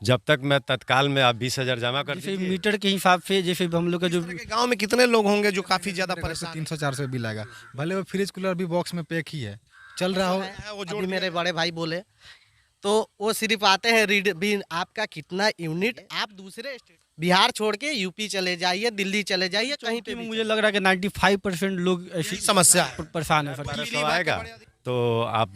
जब तक मैं तत्काल में आप 20,000 जमा कर जैसे दीजिए। मीटर के हिसाब से, जैसे हम लोग का जो गांव में कितने लोग होंगे जो काफी ज्यादा परेशान 300-400 बिल आएगा, भले वो फ्रिज कूलर भी बॉक्स में पैक ही है, चल रहा हो। है वो अभी मेरे बड़े भाई बोले तो वो सिर्फ आते हैं रीड भी आपका कितना यूनिट, आप दूसरे स्टेट बिहार छोड़ के यूपी चले जाइए, दिल्ली चले जाइए, कहीं पे भी मुझे लग रहा है कि 95% लोग ऐसी समस्या है। परेशान है सर। 1200 आएगा तो आप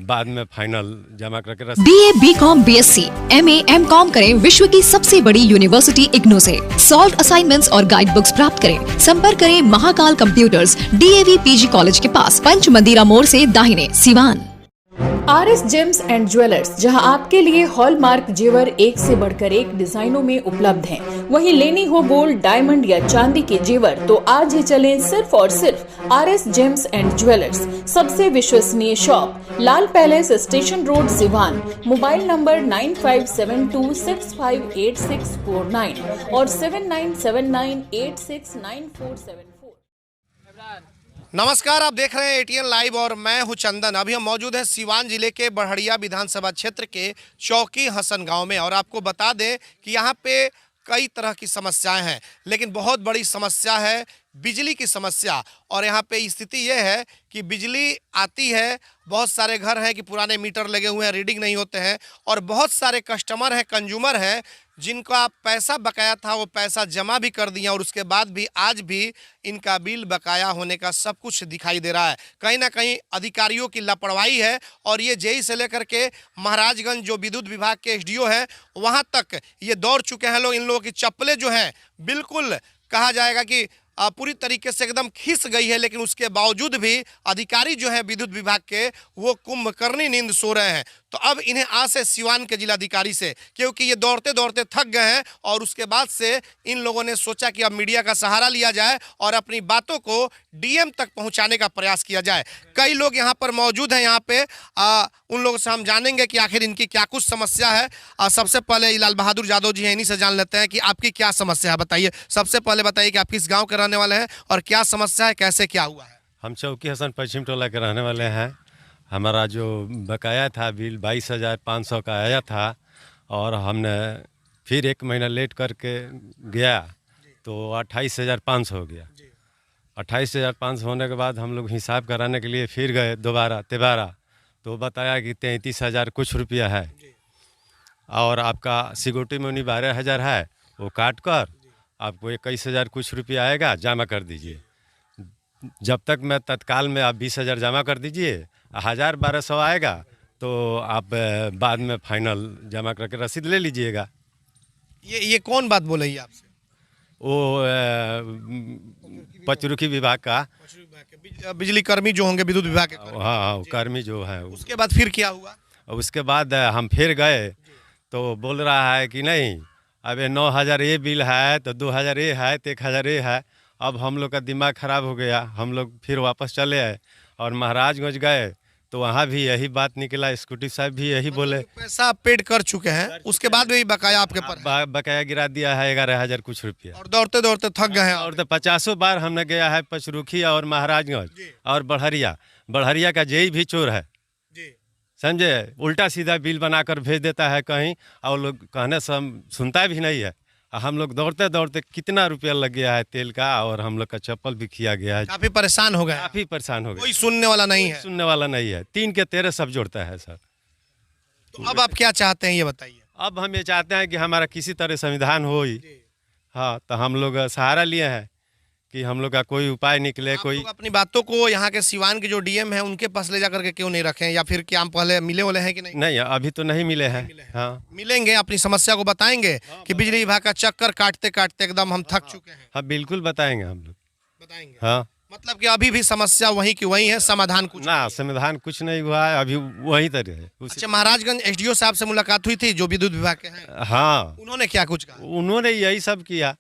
बाद में फाइनल जमा करके BA, BCom, BSc, MA, MCom करें विश्व की सबसे बड़ी यूनिवर्सिटी इग्नू से। सॉल्व असाइनमेंट्स और गाइड बुक्स प्राप्त करें। संपर्क करें Mahakal computers, DAV PG college के पास, पंच मंदिरा मोड़ से दाहिने, Siwan. RS James and jewellers, जहां आपके लिए हॉलमार्क जेवर एक से बढ़कर एक डिजाइनों में उपलब्ध हैं। वहीं लेनी हो गोल्ड, डायमंड या चांदी के जेवर तो आज ही चलें सिर्फ और सिर्फ RS जेम्स एंड ज्वेलर्स। सबसे विश्वसनीय shop, Lal palace, station road, Siwan. Mobile number 9572658649 और 7979869474। नमस्कार, आप देख रहे हैं ATN लाइव और मैं हूं चंदन। अभी हम मौजूद हैं सिवान जिले के बड़हरिया विधानसभा क्षेत्र के चौकी हसन गांव में और आपको बता दें कि यहां पे कई तरह की समस्याएं हैं, लेकिन बहुत बड़ी समस्या है बिजली की समस्या। और यहाँ पे स्थिति ये है कि बिजली आती है, बहुत सारे घर हैं कि पुराने मीटर लगे हुए हैं, रीडिंग नहीं होते हैं, और बहुत सारे कस्टमर हैं, कंज्यूमर हैं जिनका पैसा बकाया था वो पैसा जमा भी कर दिया और उसके बाद भी आज भी इनका बिल बकाया होने का सब कुछ दिखाई दे रहा है। कहीं ना कहीं अधिकारियों की लापरवाही है और ये जेई से लेकर के महाराजगंज जो विद्युत विभाग के SDO हैं वहाँ तक ये दौड़ चुके हैं लोग। इन लोगों की चप्पलें जो हैं बिल्कुल कहा जाएगा कि पूरी तरीके से एकदम खिस गई है, लेकिन उसके बावजूद भी अधिकारी जो है विद्युत विभाग के वो कुंभकर्णी नींद सो रहे हैं। तो अब इन्हें आस है सिवान के जिलाधिकारी से, क्योंकि ये दौड़ते दौड़ते थक गए हैं और उसके बाद से इन लोगों ने सोचा कि अब मीडिया का सहारा लिया जाए और अपनी बातों को DM तक पहुंचाने का प्रयास किया जाए। कई लोग यहाँ पर मौजूद हैं, यहाँ पे उन लोगों से हम जानेंगे कि आखिर इनकी क्या कुछ समस्या है। सबसे पहले लाल बहादुर यादव जी हैं, इन्हीं से जान लेते हैं कि आपकी क्या समस्या है। बताइए, सबसे पहले बताइए कि आप किस गाँव के रहने वाले हैं और क्या समस्या है, कैसे क्या हुआ है। हम चौकी हसन पश्चिम टोला के रहने वाले हैं। हमारा जो बकाया था बिल 22,500 का आया था और हमने फिर 1 महीना लेट करके गया तो 28,500 हो गया। 28,500 होने के बाद हम लोग हिसाब कराने के लिए फिर गए दोबारा तो बताया कि 33,000 कुछ रुपया है और आपका सिक्योरिटी मनी 12,000 है, वो काट कर आपको 21,000 कुछ रुपया आएगा, जमा कर दीजिए। जब तक मैं तत्काल में आप 20,000 जमा कर दीजिए, 1,000-1,200 आएगा तो आप बाद में फाइनल जमा करके रसीद ले लीजिएगा। ये कौन बात बोल रही है आपसे? वो पचरुखी विभाग का बिजली कर्मी जो होंगे विद्युत विभाग के कर्मी। हाँ, कर्मी जो है। उसके बाद फिर क्या हुआ? उसके बाद हम फिर गए तो बोल रहा है कि नहीं, अब 9,000 ये बिल है तो 2,000 ये है तो 1,000 ये है। अब हम लोग का दिमाग ख़राब हो गया, हम लोग फिर वापस चले आए और महाराजगंज गए तो वहाँ भी यही बात निकला। स्कूटी साहब भी यही बोले पैसा पेड कर चुके हैं, उसके बाद भी बकाया आपके पर बकाया गिरा दिया है 11,000 कुछ रुपया और दौड़ते दौड़ते थक गए हैं। और तो 50 बार हमने गया है पचरुखी और महाराजगंज और बड़हरिया का जेई भी चोर है, समझे। उल्टा सीधा बिल बनाकर भेज देता है कहीं और लोग कहने से सुनता भी नहीं है। हम लोग दौड़ते दौड़ते कितना रुपया लग गया है तेल का और हम लोग का चप्पल भी किया गया है। काफी परेशान हो गए। काफ़ी परेशान हो गए, कोई सुनने वाला नहीं है। सुनने वाला नहीं है। 3 के 13 सब जोड़ता है सर। तो अब आप क्या चाहते हैं ये बताइए। अब हम ये चाहते हैं कि हमारा किसी तरह संविधान हो ही। हाँ, तो हम लोग सहारा लिए हैं कि हम लोग का कोई उपाय निकले। कोई अपनी बातों को यहाँ के सिवान के जो DM है उनके पास ले जाकर के क्यों नहीं रखें, या फिर क्या हम पहले मिले वाले हैं कि नहीं? नहीं, अभी तो नहीं मिले हैं। हाँ, मिलेंगे, अपनी समस्या को बताएंगे कि बिजली विभाग का चक्कर काटते काटते एकदम हम थक चुके हैं। हाँ बिल्कुल बताएंगे हम लोग। बताएंगे? हाँ, मतलब कि अभी भी समस्या वहीं की वहीं है, समाधान कुछ ना समाधान कुछ नहीं हुआ है, अभी वही तरह है। अच्छा, महाराजगंज SDO साहब से मुलाकात हुई थी जो विद्युत विभाग के हैं? हाँ, उन्होंने क्या कुछ कहा? उन्होंने यही सब किया,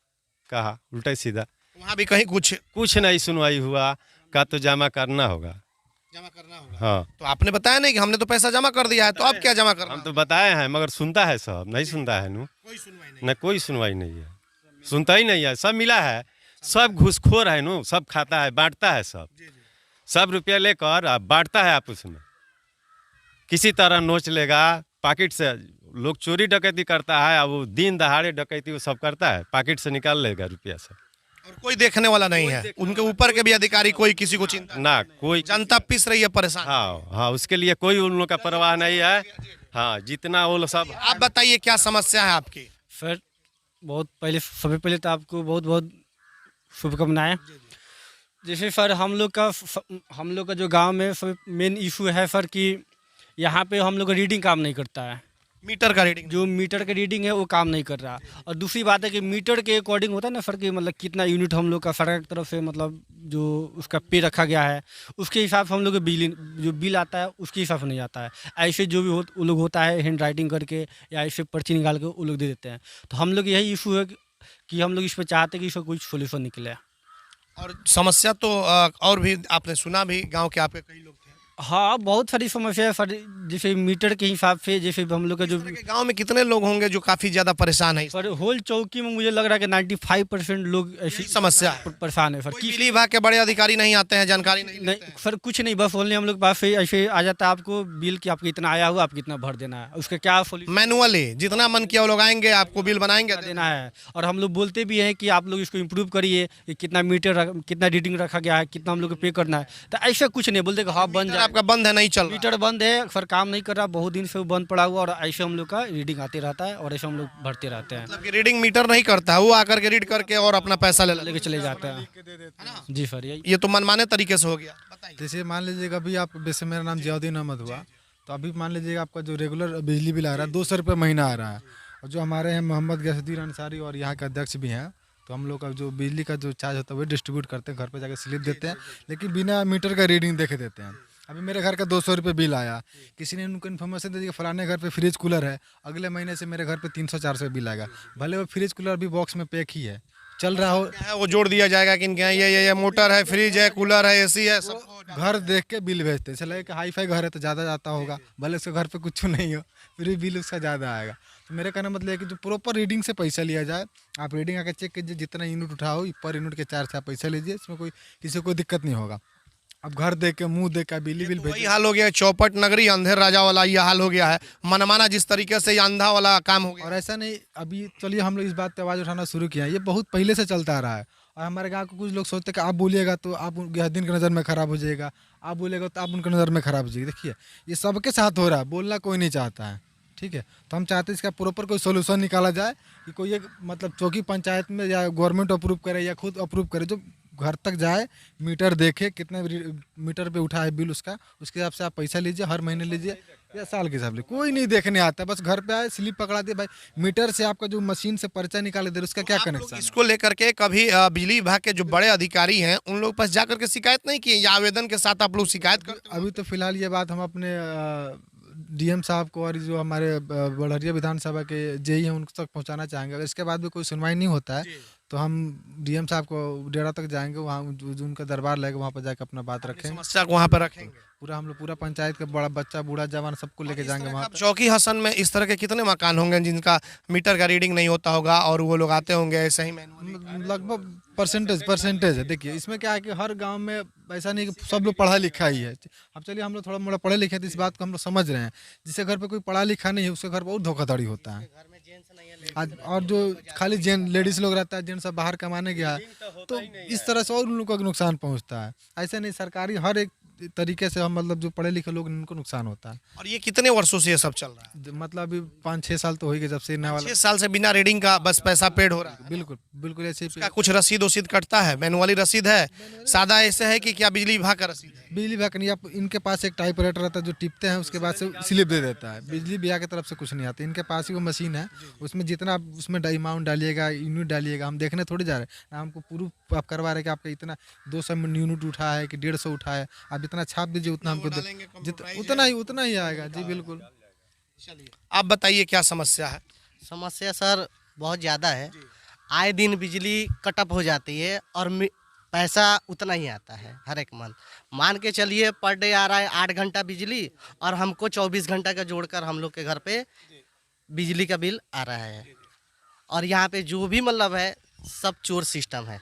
कहा उल्टा सीधा। वहाँ भी कहीं कुछ नहीं सुनवाई हुआ, का तो जमा करना होगा। हाँ, तो आपने बताया नहीं कि हमने तो पैसा जमा कर दिया है, तो अब क्या जमा करना? हम तो बताए हैं मगर सुनता है सब, नहीं सुनता है। कोई सुनवाई नहीं है, सुनता ही नहीं है। सब मिला है, सब घूसखोर है नो, सब खाता है, बांटता है, सब रुपया लेकर बांटता है आपस में। किसी तरह नोच लेगा, पॉकेट से लोग चोरी डकैती करता है, अब वो दिन दहाड़े डकैती वो सब करता है, पॉकेट से निकाल लेगा रुपया से। और कोई देखने वाला नहीं है, उनके ऊपर के भी अधिकारी कोई किसी को चिंता ना कोई, जनता पिस रही है, परेशान। हाँ हाँ, उसके लिए कोई उन लोग का परवाह नहीं है। हाँ, जितना वो लोग सब। आप बताइए क्या समस्या है आपकी? सर बहुत पहले, सबसे पहले तो आपको बहुत बहुत शुभकामनाएं। जैसे सर हम लोग का जो गांव में सब मेन इशू है सर कि यहाँ पे हम लोग का रीडिंग काम नहीं करता है। मीटर का रीडिंग जो मीटर का रीडिंग है वो काम नहीं कर रहा। और दूसरी बात है कि मीटर के अकॉर्डिंग होता है ना सर कि मतलब कितना यूनिट हम लोग का सरकार की तरफ से मतलब जो उसका पे रखा गया है उसके हिसाब से हम लोग का बिल जो बिल आता है उसके हिसाब से नहीं आता है। ऐसे जो भी वो लोग होता है हैंड राइटिंग करके या ऐसे पर्ची निकाल के वो लोग दे देते हैं। तो हम लोग यही इशू है कि हम लोग इस पर चाहते हैं कि इसका कुछ सोल्यूशन निकले। और समस्या तो और भी आपने सुना भी, गांव के आपके कई लोग थे। हाँ बहुत सारी समस्या है सर। जैसे मीटर के हिसाब से जैसे हम लोग का जो गांव में कितने लोग होंगे जो काफी ज्यादा परेशान है? सर होल चौकी में मुझे लग रहा है कि 95% लोग ऐसी समस्या है। परेशान है सर। कोई बिजली विभाग के बड़े अधिकारी नहीं आते हैं, जानकारी नहीं लेते हैं? सर कुछ नहीं, बस ओनली हम लोग पास से ऐसे आ जाता है आपको बिल कि आपको इतना आया हुआ, आपको इतना भर देना है, उसका क्या सोल्यूशन मैनुअली जितना मन किया वो लोग आएंगे, आपको बिल बनाएंगे, देना है। और हम लोग बोलते भी हैं कि आप लोग इसको इम्प्रूव करिए कि कितना मीटर कितना रीडिंग रखा गया है, कितना हम लोग को पे करना है। तो ऐसा कुछ नहीं बोलते कि हाँ बन जाए, आपका बंद है, नहीं चल रहा। मीटर बंद है सर, काम नहीं कर रहा, बहुत दिन से वो बंद पड़ा हुआ और ऐसे हम लोग का रीडिंग आते रहता है और ऐसे हम लोग भरते रहते हैं। मतलब कि रीडिंग मीटर नहीं करता है, वो आकर के रीड करके और अपना पैसा लेके चले जाते हैं। जी सर यही। ये तो मनमाने तरीके से हो गया। जैसे मान लीजिएगा अभी आप, जैसे मेरा नाम जियाउद्दीन अहमद हुआ, तो अभी मान लीजिएगा आपका जो रेगुलर बिजली बिल आ रहा है 200 रुपये महीना आ रहा है। और जो हमारे हैं मोहम्मद गैसुद्दीन अंसारी और यहाँ के अध्यक्ष भी हैं, तो हम लोग का जो बिजली का जो चार्ज होता है वो डिस्ट्रीब्यूट करते हैं, घर पे जाकर स्लिप देते हैं, लेकिन बिना मीटर का रीडिंग देखे देते हैं। अभी मेरे घर का 200 रुपये बिल आया, किसी ने उनको इन्फॉर्मेशन दे दी कि फलाने घर पे फ्रिज कूलर है, अगले महीने से मेरे घर पे 300-400 बिल आएगा। भले वो फ्रिज कूलर भी बॉक्स में पैक ही है, चल रहा हो, वो जोड़ दिया जाएगा कि इनके यहाँ ये मोटर है, फ्रिज है, कूलर है, एसी है, सब घर देख के बिल भेजते हैं। चला कि हाई फाई घर है तो ज़्यादा जाता होगा, भले उसके घर पे कुछ नहीं हो फिर भी बिल उसका ज़्यादा आएगा। तो मेरे कहना मतलब है कि जो प्रॉपर रीडिंग से पैसा लिया जाए, आप रीडिंग आकर चेक कीजिए, जितना यूनिट उठाओ पर यूनिट के चार्ज से आप पैसा लीजिए, इसमें कोई किसी को कोई दिक्कत नहीं होगा। अब घर देख के मुंह देख के बिजली बिल वही हाल हो गया, चौपट नगरी अंधेर राजा वाला ये हाल हो गया है, मनमाना जिस तरीके से ये अंधा वाला काम हो गया। और ऐसा नहीं, अभी चलिए हम लोग इस बात पे आवाज़ उठाना शुरू किया है, ये बहुत पहले से चलता आ रहा है। और हमारे गांव को कुछ लोग सोचते हैं कि आप बोलिएगा तो आप दिन की नज़र में ख़राब हो जाएगा, आप बोलेगा तो आप उनकी नज़र में ख़राब हो जाएगी। देखिए ये सबके साथ हो रहा है, बोलना कोई नहीं चाहता है, ठीक है। तो हम चाहते हैं इसका प्रॉपर कोई सोल्यूशन निकाला जाए कि कोई एक मतलब चौकी पंचायत में या गवर्नमेंट अप्रूव करे या खुद अप्रूव करे, जो घर तक जाए, मीटर देखे कितने मीटर पे उठा है बिल उसका, उसके हिसाब से आप पैसा लीजिए, हर महीने लीजिए या साल के हिसाब से। कोई नहीं देखने आता, बस घर पे आए, स्लिप पकड़ा दिए, भाई मीटर से आपका जो मशीन से पर्चा निकाले दे उसका क्या कनेक्शन है? इसको लेकर के कभी बिजली विभाग के जो बड़े अधिकारी हैं उन लोग पास जाकर के शिकायत नहीं की या आवेदन के साथ आप लोग शिकायत करते हो? अभी तो फिलहाल ये बात हम अपने डीएम साहब को और जो हमारे बड़हरिया विधानसभा के जेई हैं उन तक पहुंचाना चाहेंगे। अगर इसके बाद भी कोई सुनवाई नहीं होता है तो हम डीएम साहब को डेरा तक जाएंगे, वहाँ जो उनका दरबार लगेगा वहाँ पर जाकर अपना बात रखेंगे, समस्या को वहाँ पर रखेंगे। पूरा हम लोग पूरा पंचायत का बड़ा बच्चा बूढ़ा जवान सबको लेके जाएंगे वहाँ पर। चौकी हसन में इस तरह के कितने मकान होंगे जिनका मीटर का रीडिंग नहीं होता होगा और वो लोग आते होंगे ऐसे ही मैनुअली? लगभग परसेंटेज है। देखिए इसमें क्या है कि हर गांव में ऐसा नहीं कि सब लोग पढ़ा लिखा ही है। अब चलिए हम लोग थोड़ा मोड़ा पढ़े लिखे तो इस बात को हम लोग समझ रहे हैं, जिसके घर पे कोई पढ़ा लिखा नहीं है उसके घर पर बहुत धोखाधड़ी होता है। आज और जो खाली लेडीज लोग रहता है, जेंट्स सब बाहर कमाने गया है, तो इस तरह से और उन लोगों को नुकसान पहुंचता है। ऐसे नहीं, सरकारी हर एक तरीके से हम मतलब जो पढ़े लिखे लोग उनको नुकसान होता है। और ये कितने वर्षों से ये सब चल रहा है? मतलब अभी 5-6 साल तो हो गए जब से नया वाला। 6 साल से बिना रीडिंग का बस पैसा पेड हो रहा है? बिल्कुल बिल्कुल ऐसे ही। क्या कुछ रसीद वसीद कटता है? मैनुअली रसीद है, सादा ऐसे है कि क्या बिजली विभाग का रसीद है? बिजली विभाग नहीं, आप इनके पास एक टाइपराइटर रहता है जो टिपते हैं, उसके बाद से स्लिप दे देता है। बिजली विभाग की तरफ से कुछ नहीं आता, इनके पास ही वो मशीन है, उसमें जितना आप उसमें अमाउंट डालिएगा, यूनिट डालिएगा, हम देखने थोड़ी जा रहे हैं, हमको प्रूफ आप करवा रहे हैं कि आपका इतना 200 यूनिट उठा है कि 150 उठा है, आप इतना छाप दीजिए उतना हमको उतना ही आएगा। जी बिल्कुल। आप बताइए क्या समस्या है? समस्या सर बहुत ज़्यादा है, आए दिन बिजली कटअप हो जाती है और पैसा उतना ही आता है हर एक मंथ। मान के चलिए पर डे आ रहा है 8 घंटा बिजली और हमको 24 घंटा का जोड़कर हम लोग के घर पे बिजली का बिल आ रहा है। और यहाँ पे जो भी मतलब है सब चोर सिस्टम है।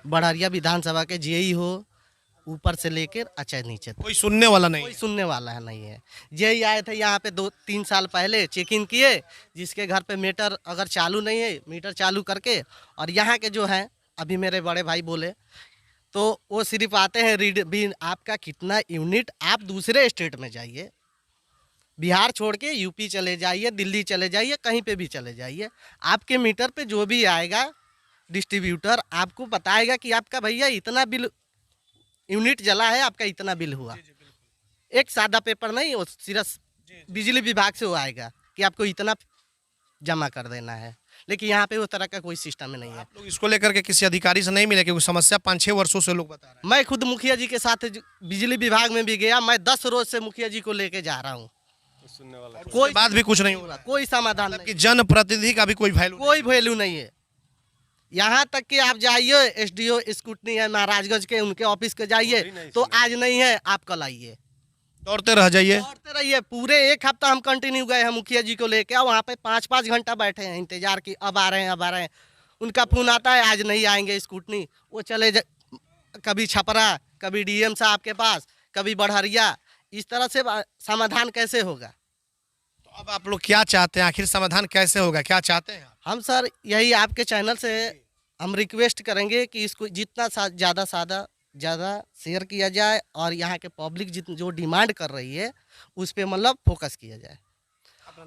बड़हरिया विधानसभा के जेई हो ऊपर से लेकर अच्छा नीचे तक। कोई सुनने वाला नहीं कोई है। सुनने वाला है नहीं है। यही आए थे यहाँ पे 2-3 साल पहले चेक इन किए, जिसके घर पे मीटर अगर चालू नहीं है, मीटर चालू करके, और यहाँ के जो हैं अभी मेरे बड़े भाई बोले तो वो सिर्फ आते हैं रीड भी आपका कितना यूनिट, आप दूसरे स्टेट में जाइए, बिहार छोड़ के यूपी चले जाइए, दिल्ली चले जाइए, कहीं पे भी चले जाइए, आपके मीटर पे जो भी आएगा डिस्ट्रीब्यूटर आपको बताएगा कि आपका भैया इतना बिल यूनिट जला है, आपका इतना बिल हुआ। एक सादा पेपर नहीं, वो सिर्फ बिजली विभाग से वो आएगा कि आपको इतना जमा कर देना है। लेकिन यहाँ पे वो तरह का कोई सिस्टम नहीं है। आप लोग इसको लेकर के किसी अधिकारी से नहीं मिले? क्योंकि समस्या 5-6 वर्षों से लोग बता रहे हैं। मैं खुद मुखिया जी के साथ बिजली विभाग में भी गया, मैं 10 रोज से मुखिया जी को लेके जा रहा हूँ, कोई बात भी कुछ नहीं हो रहा, कोई समाधान नहीं, कि जनप्रतिनिधि का भी कोई वैल्यू कोई वैल्यू नहीं है। यहाँ तक कि आप जाइए एसडीओ स्कूटनी है महाराजगंज के, उनके ऑफिस के जाइए तो आज नहीं है, आप कल आइए, दौड़ते रह जाइए। दौड़ते रहिए। पूरे 1 हफ्ता हम कंटिन्यू गए हैं मुखिया जी को लेके, वहाँ पे 5-5 घंटा बैठे हैं इंतजार की, अब आ रहे हैं, अब आ रहे हैं। उनका फोन आता है आज नहीं आएंगे स्कूटनी, वो चले कभी छपरा, कभी डीएम साहब के पास, कभी बढ़हरिया। इस तरह से समाधान कैसे होगा? तो अब आप लोग क्या चाहते हैं, आखिर समाधान कैसे होगा, क्या चाहते हैं? हम सर यही आपके चैनल से हम रिक्वेस्ट करेंगे कि इसको जितना ज़्यादा शेयर किया जाए और यहाँ के पब्लिक जो डिमांड कर रही है उस पर मतलब फोकस किया जाए।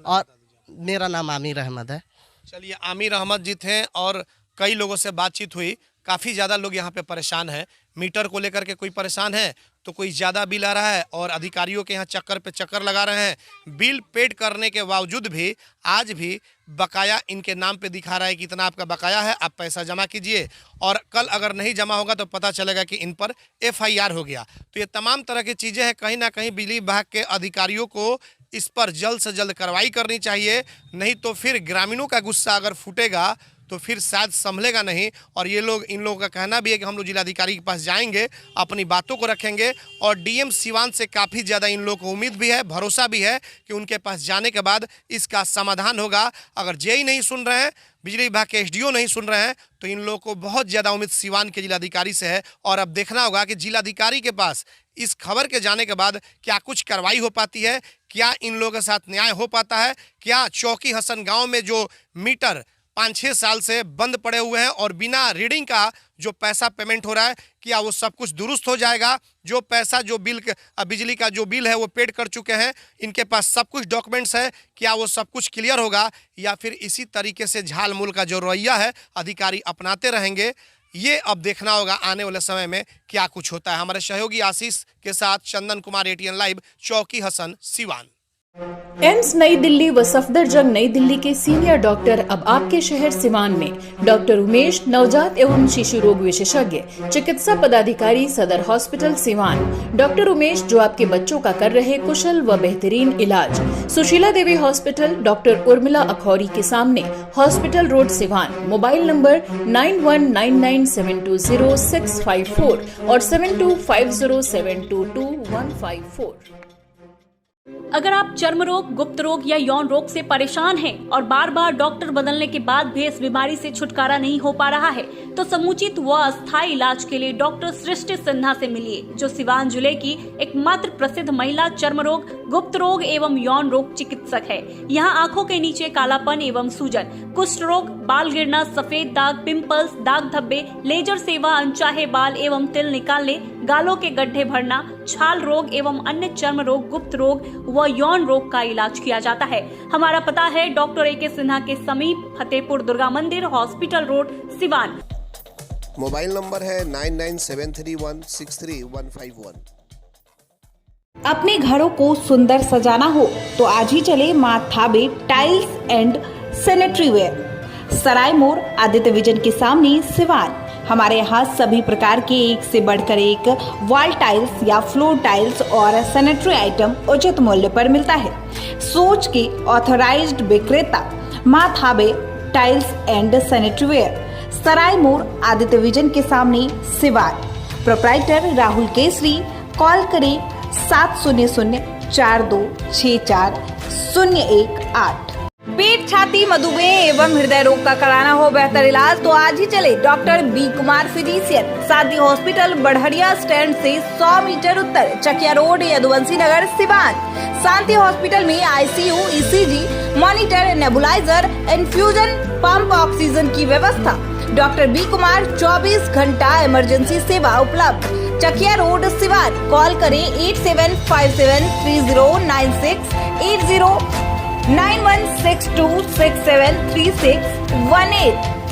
और मेरा नाम आमिर अहमद है। चलिए, आमिर अहमद जी थे और कई लोगों से बातचीत हुई। काफ़ी ज़्यादा लोग यहाँ पे परेशान हैं। मीटर को लेकर के कोई परेशान है तो कोई ज़्यादा बिल आ रहा है और अधिकारियों के यहाँ चक्कर पे चक्कर लगा रहे हैं। बिल पेड करने के बावजूद भी आज भी बकाया इनके नाम पे दिखा रहा है कि इतना आपका बकाया है, आप पैसा जमा कीजिए, और कल अगर नहीं जमा होगा तो पता चलेगा कि इन पर FIR हो गया। तो ये तमाम तरह की चीज़ें हैं। कहीं ना कहीं बिजली विभाग के अधिकारियों को इस पर जल्द से जल्द कार्रवाई करनी चाहिए, नहीं तो फिर ग्रामीणों का गुस्सा अगर फूटेगा तो फिर शायद संभलेगा नहीं। और ये लोग, इन लोगों का कहना भी है कि हम लोग जिलाधिकारी के पास जाएंगे, अपनी बातों को रखेंगे, और डीएम सिवान से काफ़ी ज़्यादा इन लोगों को उम्मीद भी है, भरोसा भी है कि उनके पास जाने के बाद इसका समाधान होगा। अगर जेई नहीं सुन रहे हैं, बिजली विभाग के SDO नहीं सुन रहे हैं, तो इन लोगों को बहुत ज़्यादा उम्मीद सिवान के जिलाधिकारी से है। और अब देखना होगा कि जिलाधिकारी के पास इस खबर के जाने के बाद क्या कुछ कार्रवाई हो पाती है, क्या इन लोगों के साथ न्याय हो पाता है, क्या चौकी हसन गाँव में जो मीटर 5-6 साल से बंद पड़े हुए हैं और बिना रीडिंग का जो पैसा पेमेंट हो रहा है, क्या वो सब कुछ दुरुस्त हो जाएगा? जो पैसा, जो बिल, बिजली का जो बिल है वो पेड कर चुके हैं, इनके पास सब कुछ डॉक्यूमेंट्स है, क्या वो सब कुछ क्लियर होगा, या फिर इसी तरीके से झाल मूल का जो रवैया है अधिकारी अपनाते रहेंगे? ये अब देखना होगा आने वाले समय में क्या कुछ होता है। हमारे सहयोगी आशीष के साथ चंदन कुमार, ATN लाइव, चौकी हसन, सिवान। एम्स नई दिल्ली व सफदरजंग नई दिल्ली के सीनियर डॉक्टर अब आपके शहर सिवान में। डॉक्टर उमेश, नवजात एवं शिशु रोग विशेषज्ञ, चिकित्सा पदाधिकारी, सदर हॉस्पिटल सिवान। डॉक्टर उमेश जो आपके बच्चों का कर रहे कुशल व बेहतरीन इलाज। सुशीला देवी हॉस्पिटल, डॉक्टर उर्मिला अखौरी के सामने, hospital road Siwan. Mobile number 9199720654 और 7250722154। अगर आप चर्म रोग, गुप्त रोग या यौन रोग से परेशान हैं और बार बार डॉक्टर बदलने के बाद भी इस बीमारी से छुटकारा नहीं हो पा रहा है, तो समुचित व अस्थायी इलाज के लिए डॉक्टर सृष्टि सिन्हा से मिलिए, जो सिवान जिले की एकमात्र प्रसिद्ध महिला चर्म रोग, गुप्त रोग एवं यौन रोग चिकित्सक है। यहाँ आंखों के नीचे कालापन एवं सूजन, कुष्ठ रोग, बाल गिरना, सफेद दाग, पिंपल्स, दाग धब्बे, लेजर सेवा, अनचाहे बाल एवं तिल निकालने, गालों के गड्ढे भरना, छाल रोग एवं अन्य चर्म रोग, गुप्त रोग व यौन रोग का इलाज किया जाता है। हमारा पता है डॉक्टर AK सिन्हा के समीप, फतेहपुर दुर्गा मंदिर, hospital road, Siwan. Mobile number है 9973163151। अपने घरों को सुंदर सजाना हो तो आज ही चले मां थाबे टाइल्स एंड सैनिटरी वेयर, सराय मोड़, आदित्य विजन के सामने, सिवान। हमारे यहाँ सभी प्रकार के एक से बढ़कर एक वॉल टाइल्स या फ्लोर टाइल्स और सैनिटरी आइटम उचित मूल्य पर मिलता है। सोच के ऑथराइज्ड विक्रेता मां थाबे टाइल्स एंड सैनिटरी वेयर, सराय मोड़, आदित्य विजन के सामने, सिवान। प्रोप्राइटर राहुल केसरी। कॉल करें 70042640108। पेट, छाती, मधुमेह एवं हृदय रोग का कराना हो बेहतर इलाज तो आज ही चले डॉक्टर बी कुमार फिजिशियन, शांति हॉस्पिटल, बढ़हरिया स्टैंड से 100 मीटर उत्तर, चकिया रोड, यदुवंशी नगर, सिवान। शांति हॉस्पिटल में ICU, ECG, monitor, nebuliser, infusion pump, oxygen की व्यवस्था। डॉक्टर बी कुमार 24 घंटा इमरजेंसी सेवा उपलब्ध। चकिया रोड, सिवान। कॉल करें 87573096, 809162673618।